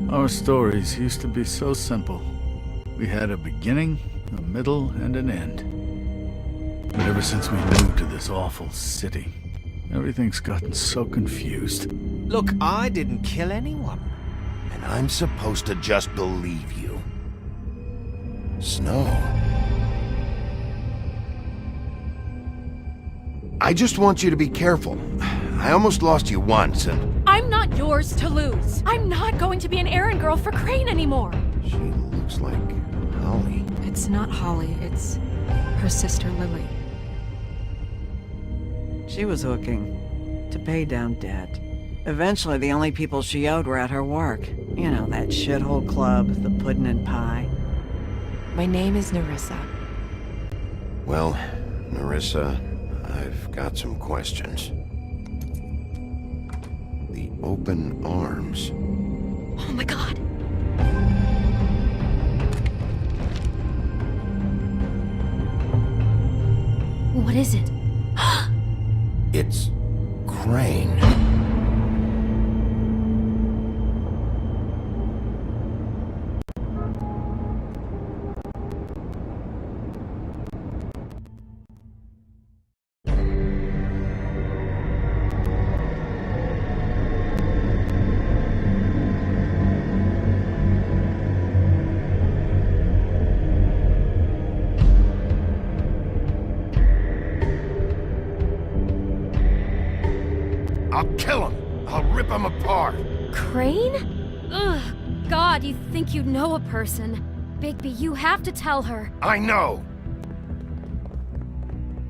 Our stories used to be so simple. We had a beginning, a middle, and an end. But ever since we moved to this awful city, everything's gotten so confused. Look, I didn't kill anyone. And I'm supposed to just believe you. Snow. I just want you to be careful. I almost lost you once, and... I'm not yours to lose. I'm not going to be an errand girl for Crane anymore. She looks like Holly. It's not Holly, it's her sister Lily. She was hooking to pay down debt. Eventually, the only people she owed were at her work. You know, that shithole club, the Puddin' and Pie. My name is Nerissa. Well, Nerissa, I've got some questions. The open arms. Oh my god. What is it? It's Crane. I'll kill him! I'll rip him apart! Crane? Ugh. God, you think you know a person. Bigby, you have to tell her. I know!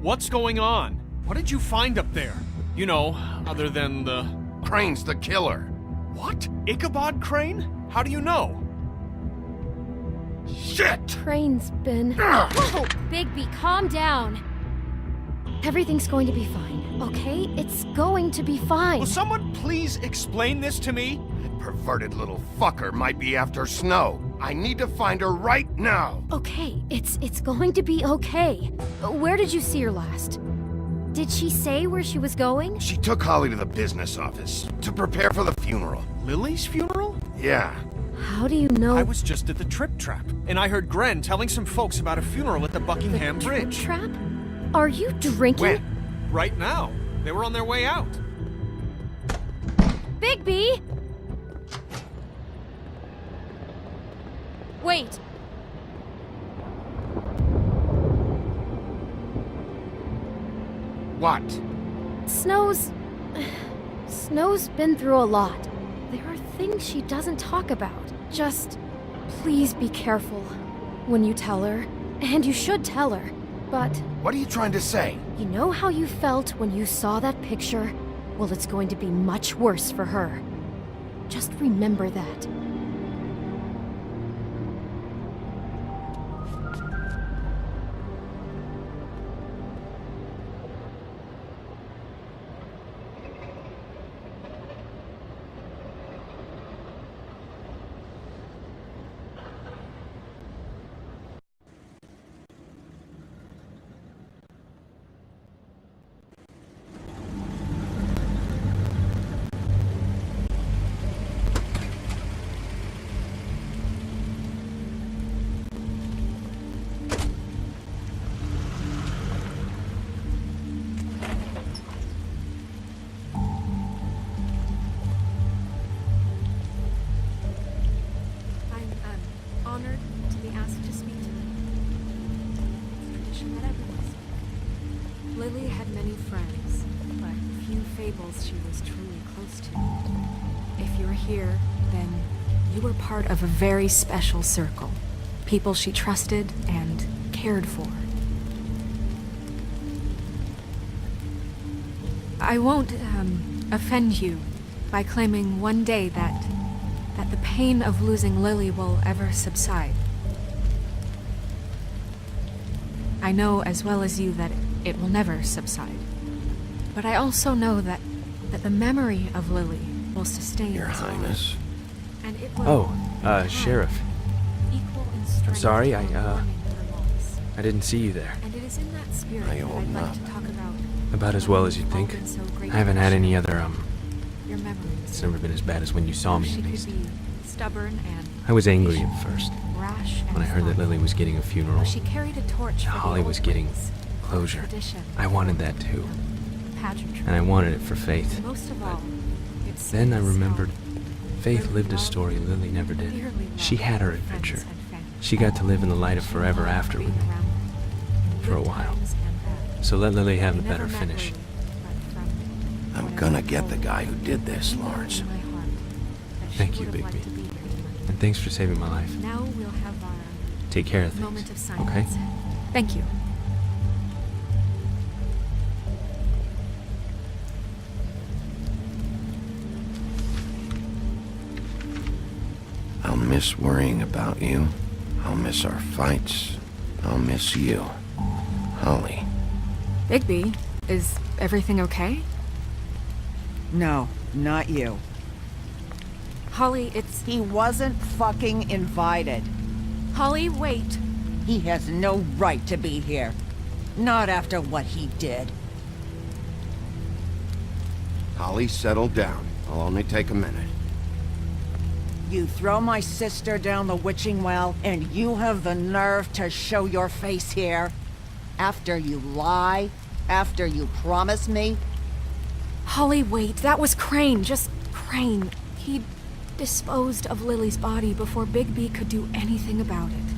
What's going on? What did you find up there? You know, other than the... Crane's the killer. What? Ichabod Crane? How do you know? Shit! Crane's been... Whoa! Bigby, calm down. Everything's going to be fine, okay? It's going to be fine. Will someone please explain this to me? That perverted little fucker might be after Snow. I need to find her right now. Okay, it's going to be okay. Where did you see her last? Did she say where she was going? She took Holly to the business office to prepare for the funeral. Lily's funeral? Yeah. How do you know? I was just at the Trip Trap, and I heard Gren telling some folks about a funeral at the Buckingham Bridge. Trap? Are you drinking? When? Right now. They were on their way out. Bigby! Wait. What? Snow's been through a lot. There are things she doesn't talk about. Just please be careful when you tell her. And you should tell her. But What are you trying to say? you know how you felt when you saw that picture? Well, it's going to be much worse for her. Just remember that. Honored to be asked to speak to them. It's tradition that everyone speaks. Lily had many friends, but few fables she was truly close to. If you're here, then you were part of a very special circle. People she trusted and cared for. I won't, offend you by claiming one day that the pain of losing Lily will ever subside. I know as well as you that it will never subside. But I also know that the memory of Lily will sustain Your us all. Highness. And it will Sheriff. equal in strength sorry, while mourning her loss. I didn't see you there. And it is in that spirit I that owe I'd like not. to talk about About as well as you'd think. so I haven't had any other, your memories. it's never been as bad as when you saw me, She at could least. be Stubborn and I was angry at first rash and when I heard that Lily was getting a funeral. She carried a torch for Holly the was old getting ways, closure. tradition, I wanted that too. pageantry. And I wanted it for Faith. Most of all, it's Then I so remembered Faith Lily lived a loved- story Lily never did. dearly loved She had her friends adventure. and family. She got to live in the light of forever after Being with me. around them. For a Good while. times and bad. So let Lily have I a never better met finish. Lily, but from I'm what I gonna was get the told, guy who did this, I know Lawrence. in my heart that she Thank you, would have liked Bigby. to be here tonight. And thanks for saving my life. Now we'll have our Take care of moment of things. silence. Okay? Thank you. I'll miss worrying about you. I'll miss our fights. I'll miss you. Holly. Bigby, is everything okay? No, not you. Holly, it's... He wasn't fucking invited. Holly, wait. He has no right to be here. Not after what he did. Holly, settle down. I'll only take a minute. You throw my sister down the witching well, and you have the nerve to show your face here? After you lie? After you promise me? Holly, wait. That was Crane. Just Crane. He disposed of Lily's body before Bigby could do anything about it.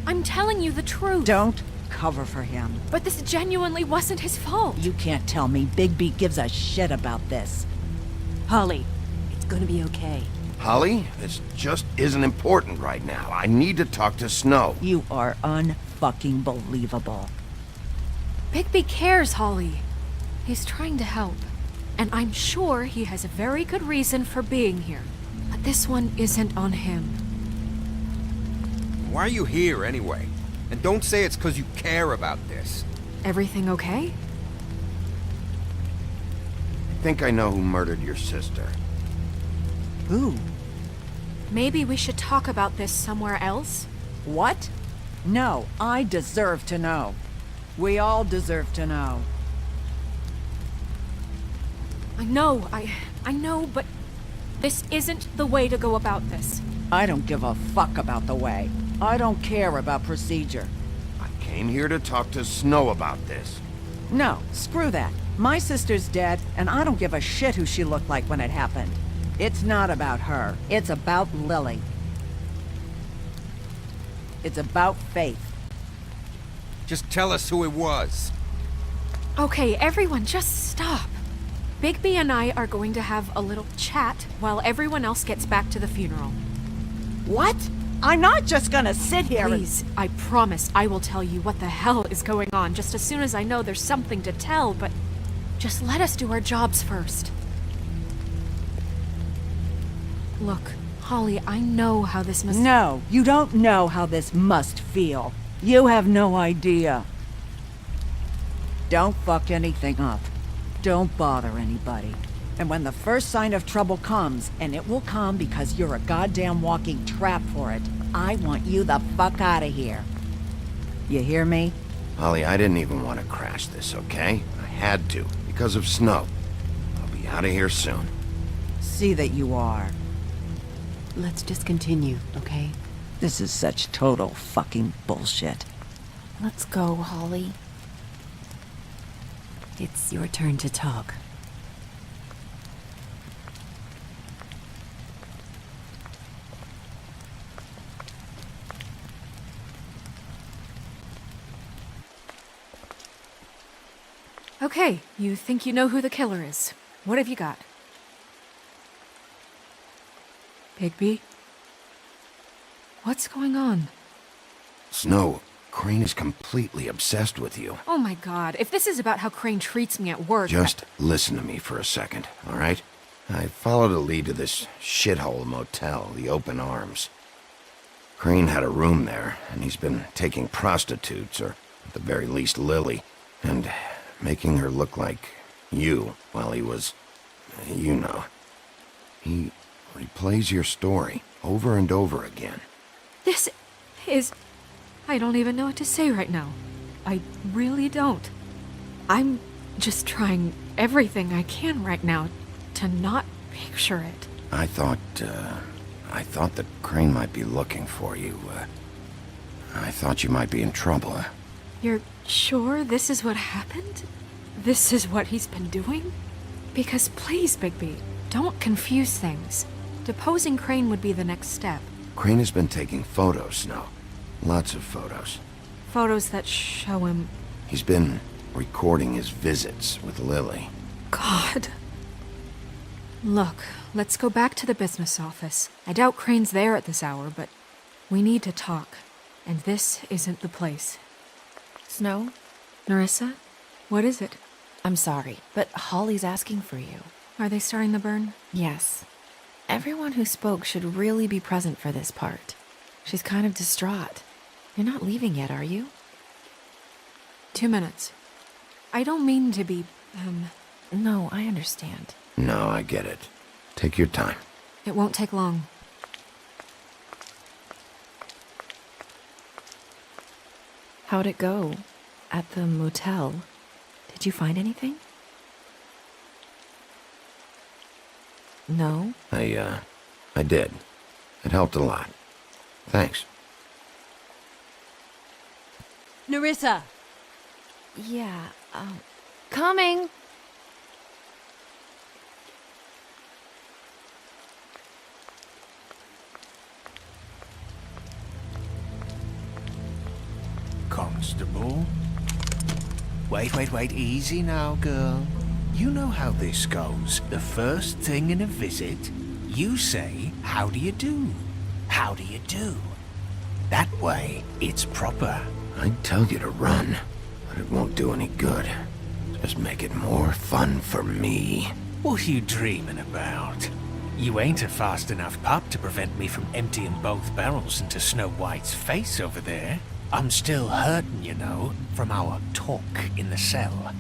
I'm telling you the truth. Don't cover for him. But this genuinely wasn't his fault. You can't tell me Bigby gives a shit about this. Holly, it's gonna be okay. Holly, this just isn't important right now. I need to talk to Snow. You are unfucking believable. Bigby cares, Holly. He's trying to help. And I'm sure he has a very good reason for being here. But this one isn't on him. Why are you here anyway? And don't say it's because you care about this. Everything okay? I think I know who murdered your sister. Who? Maybe we should talk about this somewhere else? What? No, I deserve to know. We all deserve to know. I know, but this isn't the way to go about this. I don't give a fuck about the way. I don't care about procedure. I came here to talk to Snow about this. No, screw that. My sister's dead, and I don't give a shit who she looked like when it happened. It's not about her. It's about Lily. It's about Faith. Just tell us who it was. Okay, everyone, just stop. Bigby and I are going to have a little chat while everyone else gets back to the funeral. What? I'm not just gonna sit here and... Please, I promise I will tell you what the hell is going on just as soon as I know there's something to tell, but just let us do our jobs first. Look, Holly, I know how this must... No, you don't know how this must feel. You have no idea. Don't fuck anything up. Don't bother anybody. And when the first sign of trouble comes, and it will come because you're a goddamn walking trap for it, I want you the fuck out of here. You hear me? Holly, I didn't even want to crash this, okay? I had to, because of Snow. I'll be out of here soon. See that you are. Let's just continue, okay? This is such total fucking bullshit. Let's go, Holly. It's your turn to talk. Okay, you think you know who the killer is. What have you got? Bigby? What's going on? Snow, Crane is completely obsessed with you. Oh my god, if this is about how Crane treats me at work... Just listen to me for a second, all right? I followed a lead to this shithole motel, the Open Arms. Crane had a room there, and he's been taking prostitutes, or at the very least Lily, and making her look like you while he was, you know. He replays your story over and over again. This is... I don't even know what to say right now. I really don't. I'm just trying everything I can right now to not picture it. I thought that Crane might be looking for you. I thought you might be in trouble. You're sure this is what happened? This is what he's been doing? Because please, Bigby, don't confuse things. Deposing Crane would be the next step. Crane has been taking photos, Snow. Lots of photos. Photos that show him... He's been recording his visits with Lily. God. Look, let's go back to the business office. I doubt Crane's there at this hour, but we need to talk. And this isn't the place. Snow? Nerissa? What is it? I'm sorry, but Holly's asking for you. Are they starting the burn? Yes. Everyone who spoke should really be present for this part. She's kind of distraught. You're not leaving yet, are you? 2 minutes. I don't mean to be, No, I understand. No, I get it. Take your time. It won't take long. How'd it go? At the motel? Did you find anything? No? I did. It helped a lot. Thanks. Nerissa! Yeah, Coming! Constable? Wait, easy now, girl. You know how this goes. The first thing in a visit, you say, how do you do? How do you do? That way, it's proper. I'd tell you to run, but it won't do any good. Just make it more fun for me. What are you dreaming about? You ain't a fast enough pup to prevent me from emptying both barrels into Snow White's face over there. I'm still hurting, you know, from our talk in the cell.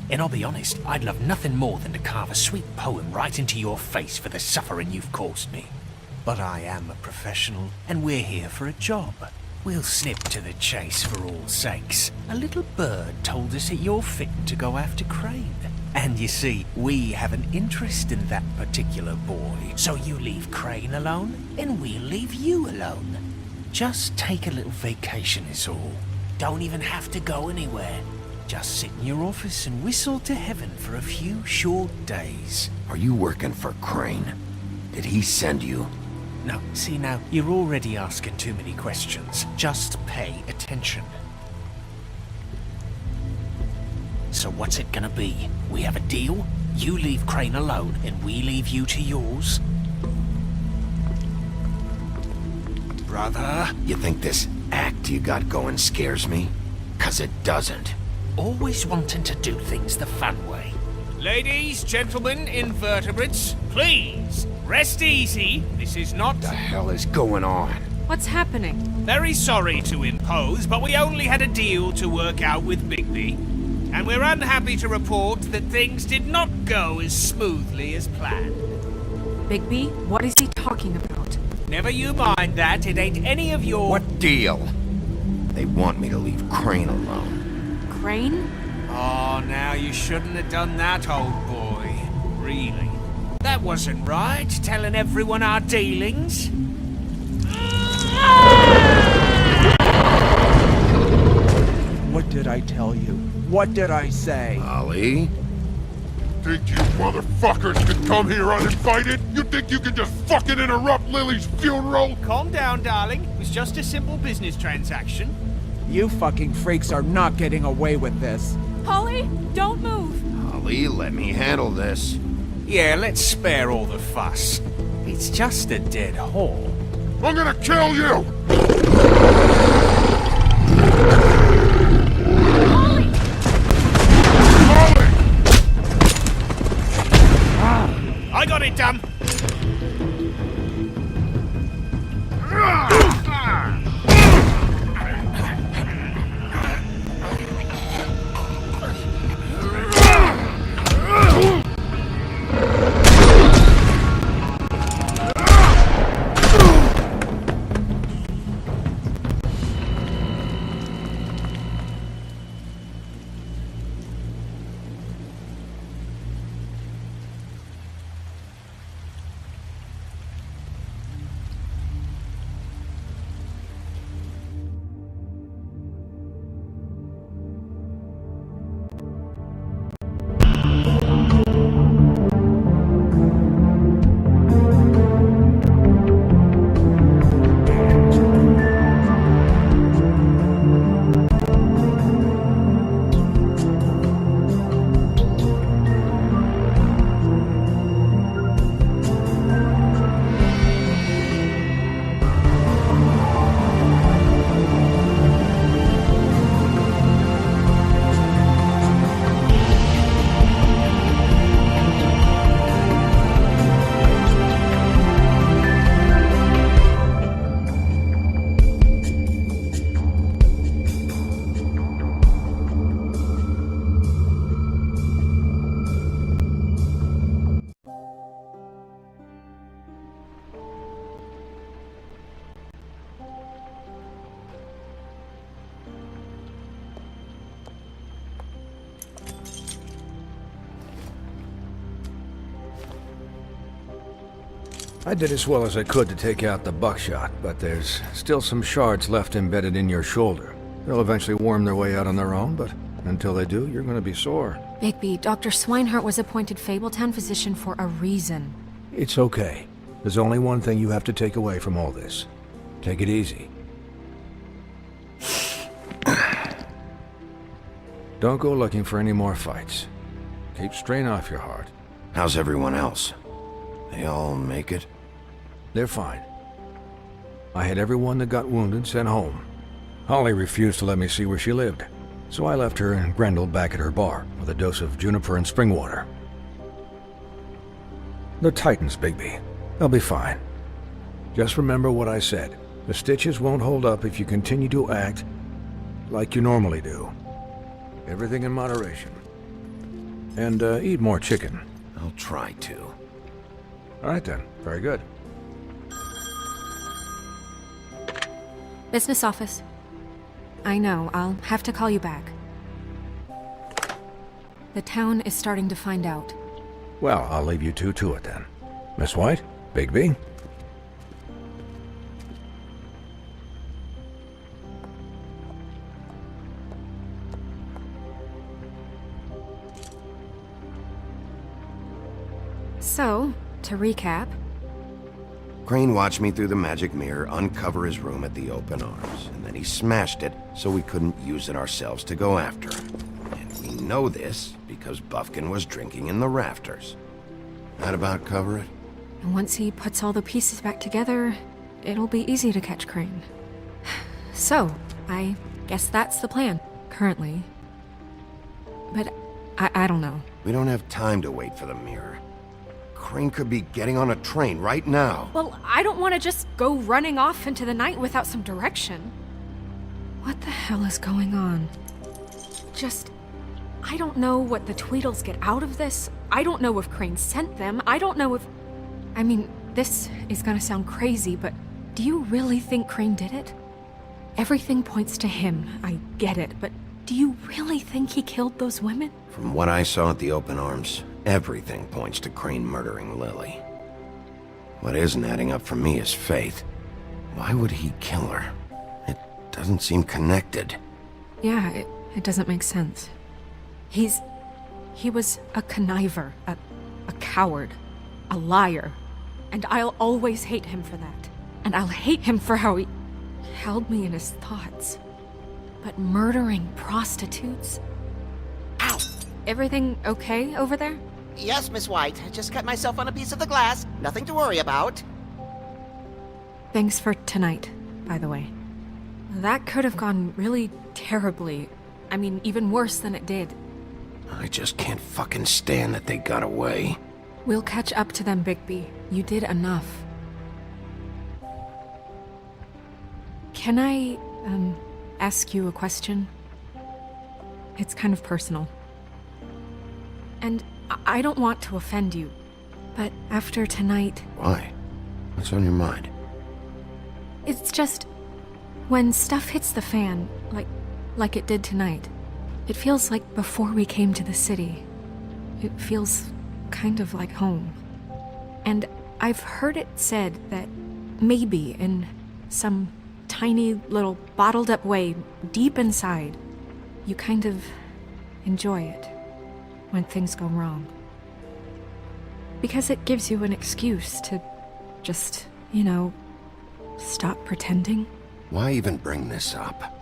And I'll be honest, I'd love nothing more than to carve a sweet poem right into your face for the suffering you've caused me. But I am a professional, and we're here for a job. We'll snip to the chase for all sakes. A little bird told us that you're fitting to go after Crane. And you see, we have an interest in that particular boy. So you leave Crane alone, and we'll leave you alone. Just take a little vacation is all. Don't even have to go anywhere. Just sit in your office and whistle to heaven for a few short days. Are you working for Crane? Did he send you? No, see now, you're already asking too many questions. Just pay attention. So what's it gonna be? We have a deal? You leave Crane alone and we leave you to yours? Brother? You think this act you got going scares me? 'Cause it doesn't. Always wanting to do things the fun way. Ladies, gentlemen, invertebrates, please, rest easy. This is not... What the hell is going on? What's happening? Very sorry to impose, but we only had a deal to work out with Bigby. And we're unhappy to report that things did not go as smoothly as planned. Bigby, what is he talking about? Never you mind that, it ain't any of your... What deal? They want me to leave Crane alone. Crane? Oh, now you shouldn't have done that, old boy. Really. That wasn't right, telling everyone our dealings. What did I tell you? What did I say? Ollie? Think you motherfuckers could come here uninvited? You think you can just fucking interrupt Lily's funeral? Calm down, darling. It was just a simple business transaction. You fucking freaks are not getting away with this. Holly, don't move! Ollie, let me handle this. Yeah, let's spare all the fuss. It's just a dead hole. I'm gonna kill you! I got it done. I did as well as I could to take out the buckshot, but there's still some shards left embedded in your shoulder. They'll eventually worm their way out on their own, but until they do, you're gonna be sore. Bigby, Dr. Swinehart was appointed Fabletown physician for a reason. It's okay. There's only one thing you have to take away from all this. Take it easy. Don't go looking for any more fights. Keep strain off your heart. How's everyone else? They all make it? They're fine. I had everyone that got wounded sent home. Holly refused to let me see where she lived, so I left her and Grendel back at her bar with a dose of juniper and spring water. They're Titans, Bigby. They'll be fine. Just remember what I said. The stitches won't hold up if you continue to act like you normally do. Everything in moderation. And eat more chicken. I'll try to. All right then. Very good. Business office. I know, I'll have to call you back. The town is starting to find out. Well, I'll leave you two to it then. Miss White? Bigby? So, to recap, Crane watched me through the magic mirror uncover his room at the open arms, and then he smashed it so we couldn't use it ourselves to go after him. And we know this because Buffkin was drinking in the rafters. That about cover it? and once he puts all the pieces back together, it'll be easy to catch Crane. So, I guess that's the plan, currently. But I don't know. We don't have time to wait for the mirror. Crane could be getting on a train right now. Well, I don't want to just go running off into the night without some direction. What the hell is going on? I don't know what the Tweedles get out of this. I don't know if Crane sent them. I don't know if... I mean, this is gonna sound crazy, but do you really think Crane did it? Everything points to him, I get it, but do you really think he killed those women? From what I saw at the open arms, everything points to Crane murdering Lily. What isn't adding up for me is Faith. Why would he kill her? It doesn't seem connected. Yeah, it doesn't make sense. He was a conniver, a coward, a liar, and I'll always hate him for that. And I'll hate him for how he held me in his thoughts. But murdering prostitutes? Ow! Everything okay over there? Yes, Miss White. I just cut myself on a piece of the glass. Nothing to worry about. Thanks for tonight, by the way. That could have gone really terribly. I mean, even worse than it did. I just can't fucking stand that they got away. We'll catch up to them, Bigby. You did enough. Can I, ask you a question? It's kind of personal. And I don't want to offend you, but after tonight... Why? What's on your mind? It's just... when stuff hits the fan, like it did tonight, it feels like before we came to the city. It feels kind of like home. And I've heard it said that maybe in some tiny little bottled up way deep inside, you kind of enjoy it when things go wrong. Because it gives you an excuse to just, stop pretending. Why even bring this up?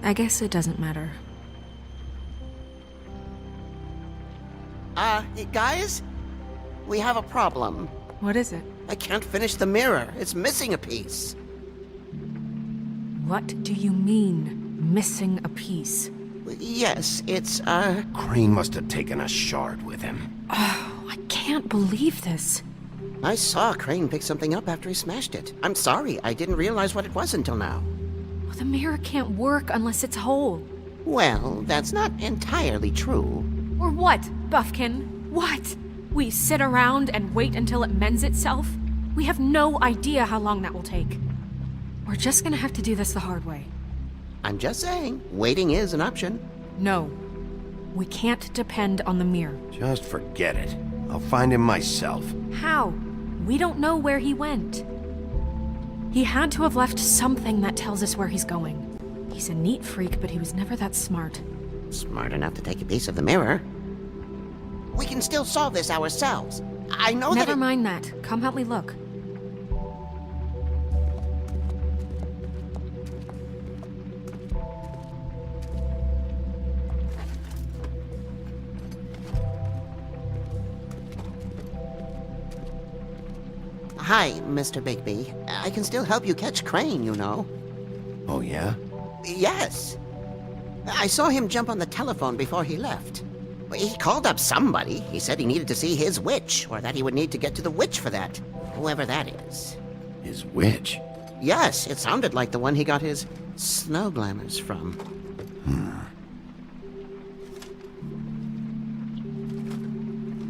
I guess it doesn't matter. Guys? We have a problem. What is it? I can't finish the mirror. It's missing a piece. What do you mean, missing a piece? Yes, it's, Crane must have taken a shard with him. Oh, I can't believe this. I saw Crane pick something up after he smashed it. I'm sorry, I didn't realize what it was until now. Well, the mirror can't work unless it's whole. Well, that's not entirely true. Or what, Buffkin? What? We sit around and wait until it mends itself? We have no idea how long that will take. We're just gonna have to do this the hard way. I'm just saying, waiting is an option. No. We can't depend on the mirror. Just forget it. I'll find him myself. How? We don't know where he went. He had to have left something that tells us where he's going. He's a neat freak, but he was never that smart. Smart enough to take a piece of the mirror. We can still solve this ourselves. I know Never mind that. Come help me look. Hi, Mr. Bigby. I can still help you catch Crane, you know. Oh, yeah? Yes. I saw him jump on the telephone before he left. He called up somebody. He said he needed to see his witch, or that he would need to get to the witch for that. Whoever that is. His witch? Yes, it sounded like the one he got his snow glamours from.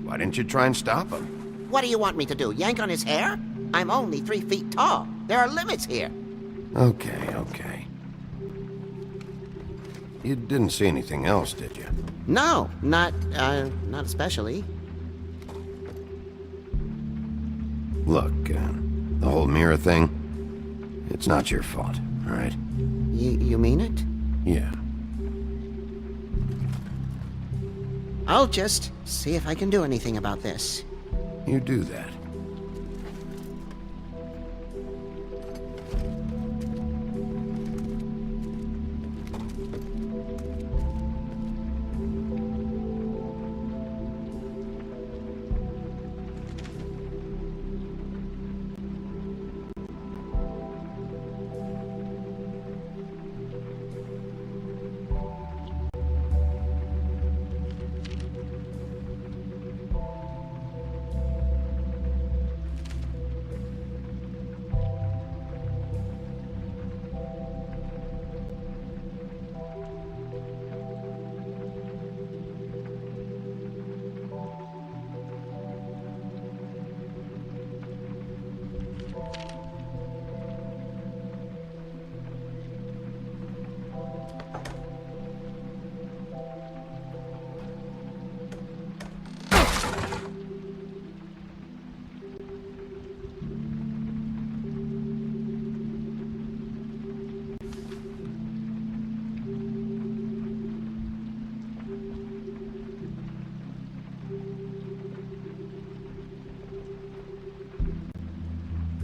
Why didn't you try and stop him? What do you want me to do, yank on his hair? I'm only 3 feet tall. There are limits here. Okay. You didn't see anything else, did you? No, not especially. Look, the whole mirror thing, it's not your fault, all right? You mean it? Yeah. I'll just see if I can do anything about this. You do that.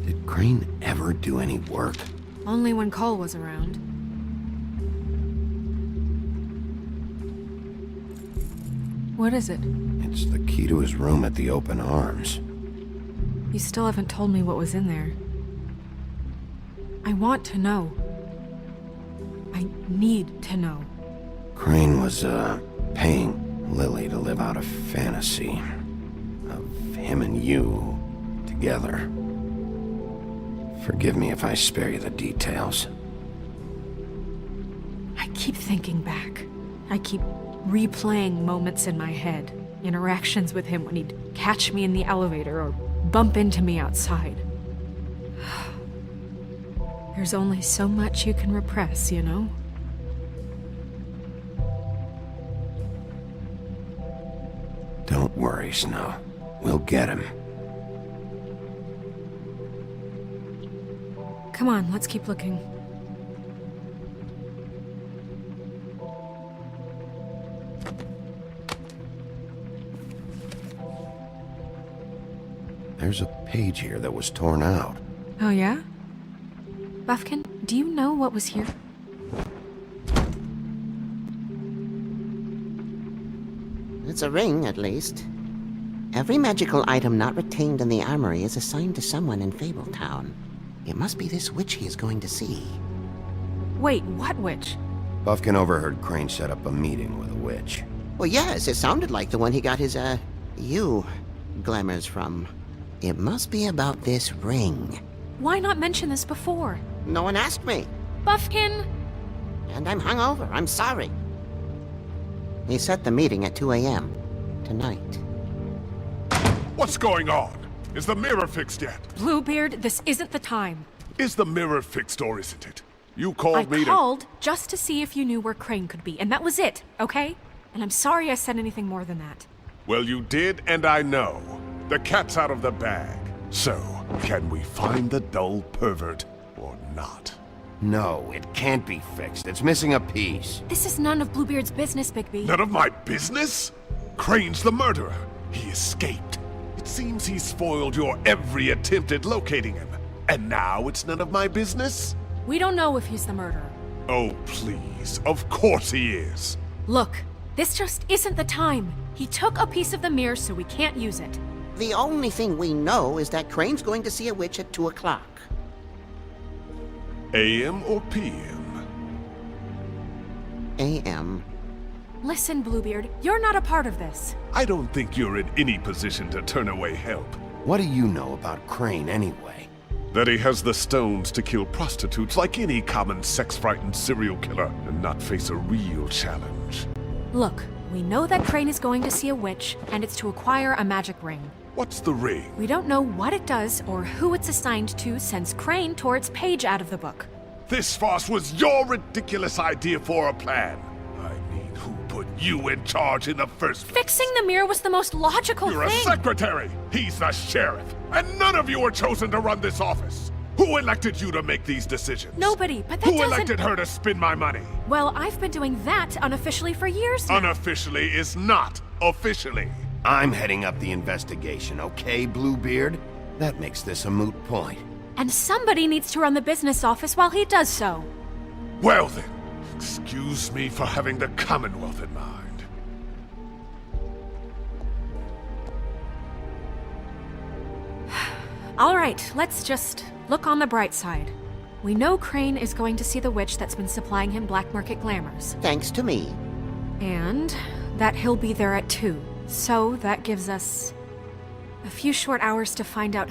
Did Crane ever do any work? Only when Cole was around. What is it? It's the key to his room at the Open Arms. You still haven't told me what was in there. I want to know. I need to know. Crane was, paying Lily to live out a fantasy of him and you together. Forgive me if I spare you the details. I keep thinking back. I keep replaying moments in my head. Interactions with him when he'd catch me in the elevator or bump into me outside. There's only so much you can repress, you know? Don't worry, Snow. We'll get him. Come on, let's keep looking. There's a page here that was torn out. Oh, yeah? Buffkin, do you know what was here? It's a ring, at least. Every magical item not retained in the armory is assigned to someone in Fabletown. It must be this witch he is going to see. Wait, what witch? Buffkin overheard Crane set up a meeting with a witch. Well, yes, it sounded like the one he got his, glamours from. It must be about this ring. Why not mention this before? No one asked me. Buffkin! And I'm hungover. I'm sorry. He set the meeting at 2 a.m. tonight. What's going on? Is the mirror fixed yet? Bluebeard, this isn't the time. Is the mirror fixed or isn't it? You called me I called just to see if you knew where Crane could be, and that was it, okay? And I'm sorry I said anything more than that. Well, you did, and I know. The cat's out of the bag. So, can we find the dull pervert or not? No, it can't be fixed. It's missing a piece. This is none of Bluebeard's business, Bigby. None of my business? Crane's the murderer. He escaped. It seems he spoiled your every attempt at locating him. And now it's none of my business? We don't know if he's the murderer. Oh, please. Of course he is. Look, this just isn't the time. He took a piece of the mirror, so we can't use it. The only thing we know is that Crane's going to see a witch at 2 o'clock. AM or PM? AM. Listen, Bluebeard, you're not a part of this. I don't think you're in any position to turn away help. What do you know about Crane anyway? That he has the stones to kill prostitutes like any common sex-frightened serial killer and not face a real challenge. Look, we know that Crane is going to see a witch, and it's to acquire a magic ring. What's the ring? We don't know what it does or who it's assigned to since Crane tore its page out of the book. This farce was your ridiculous idea for a plan. I mean, who put you in charge in the first place? Fixing the mirror was the most logical You're thing. a secretary! He's the sheriff! And none of you were chosen to run this office! Who elected you to make these decisions? Nobody, but that Who doesn't... elected her to spend my money? Well, I've been doing that unofficially for years now. Unofficially is not officially. I'm heading up the investigation, okay, Bluebeard? That makes this a moot point. And somebody needs to run the business office while he does so. Well then, excuse me for having the Commonwealth in mind. All right, let's just look on the bright side. We know Crane is going to see the witch that's been supplying him black market glamours. Thanks to me. And that he'll be there at 2. So that gives us a few short hours to find out